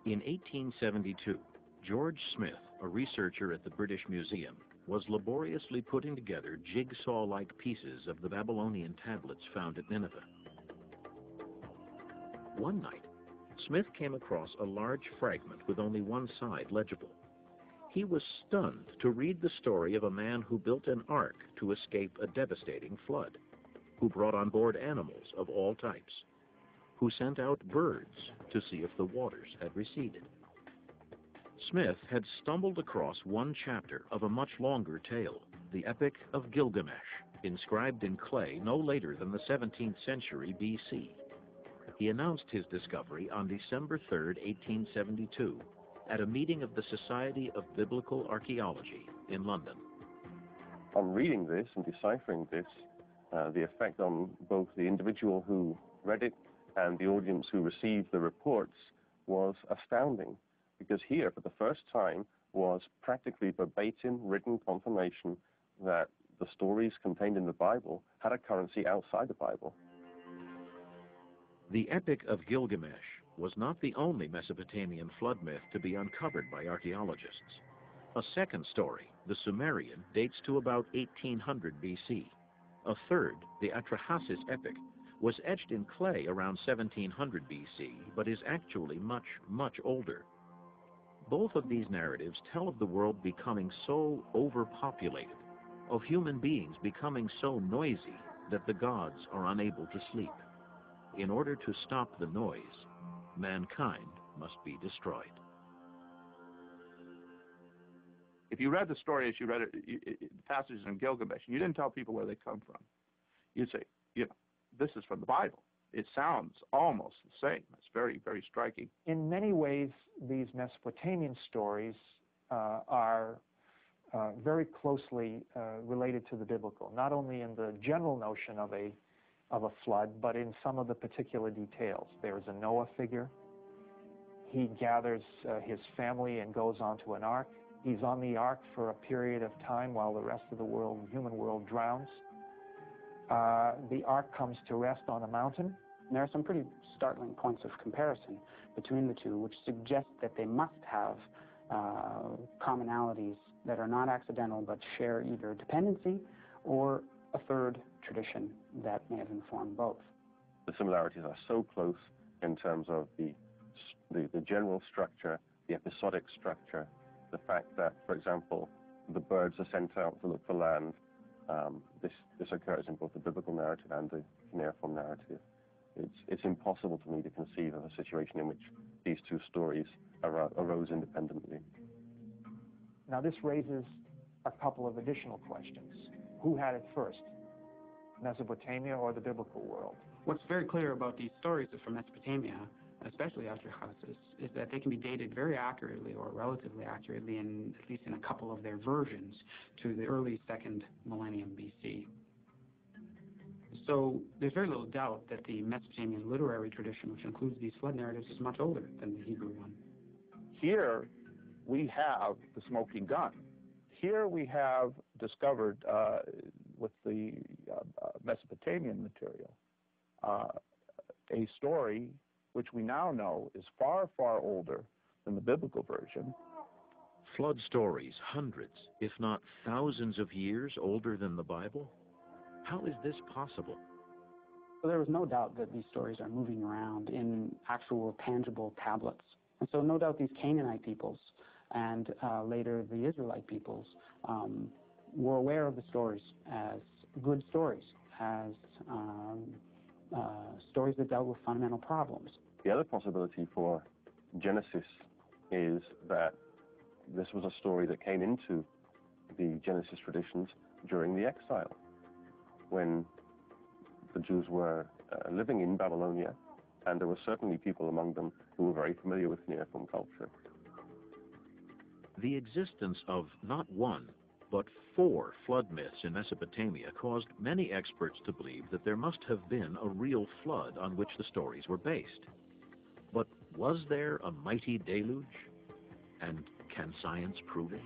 In 1872, George Smith, a researcher at the British Museum, was laboriously putting together jigsaw-like pieces of the Babylonian tablets found at Nineveh. One night, Smith came across a large fragment with only one side legible. He was stunned to read the story of a man who built an ark to escape a devastating flood, who brought on board animals of all types, who sent out birds to see if the waters had receded. Smith had stumbled across one chapter of a much longer tale, the Epic of Gilgamesh, inscribed in clay no later than the 17th century BC. He announced his discovery on December 3, 1872, at a meeting of the Society of Biblical Archaeology in London. On reading this and deciphering this, the effect on both the individual who read it and the audience who received the reports was astounding, because here, for the first time, was practically verbatim written confirmation that the stories contained in the Bible had a currency outside the Bible. The Epic of Gilgamesh was not the only Mesopotamian flood myth to be uncovered by archaeologists. A second story, the Sumerian, dates to about 1800 BC. A third, the Atrahasis epic, was etched in clay around 1700 BC, but is actually much, much older. Both of these narratives tell of the world becoming so overpopulated, of human beings becoming so noisy that the gods are unable to sleep. In order to stop the noise, mankind must be destroyed. If you read the story as you read it, the passages in Gilgamesh, you didn't tell people where they come from. You'd say, you know, this is from the Bible. It sounds almost the same. It's very, very striking. In many ways, these Mesopotamian stories are very closely related to the biblical, not only in the general notion of a flood, but in some of the particular details. There's a Noah figure. He gathers his family and goes onto an ark. He's on the ark for a period of time while the rest of the world, human world, drowns. The ark comes to rest on a mountain. And there are some pretty startling points of comparison between the two, which suggest that they must have commonalities that are not accidental but share either dependency or a third tradition that may have informed both. The similarities are so close in terms of the general structure, the episodic structure, the fact that, for example, the birds are sent out to look for land. This occurs in both the biblical narrative and the cuneiform narrative. It's impossible to me to conceive of a situation in which these two stories arose independently. Now this raises a couple of additional questions. Who had it first, Mesopotamia or the biblical world? What's very clear about these stories from Mesopotamia, especially Atrahasis, is that they can be dated very accurately, or relatively accurately, at least in a couple of their versions, to the early 2nd millennium BC. So there's very little doubt that the Mesopotamian literary tradition, which includes these flood narratives, is much older than the Hebrew one. Here we have the smoking gun. Here we have discovered, with the Mesopotamian material, a story which we now know is far, far older than the biblical version. Flood stories hundreds, if not thousands of years older than the Bible? How is this possible? So there was no doubt that these stories are moving around in actual tangible tablets. And so no doubt these Canaanite peoples and later the Israelite peoples were aware of the stories as good stories, as stories that dealt with fundamental problems. The other possibility for Genesis is that this was a story that came into the Genesis traditions during the exile, when the Jews were living in Babylonia, and there were certainly people among them who were very familiar with cuneiform culture. The existence of not one, but 4 flood myths in Mesopotamia caused many experts to believe that there must have been a real flood on which the stories were based. But was there a mighty deluge? And can science prove it?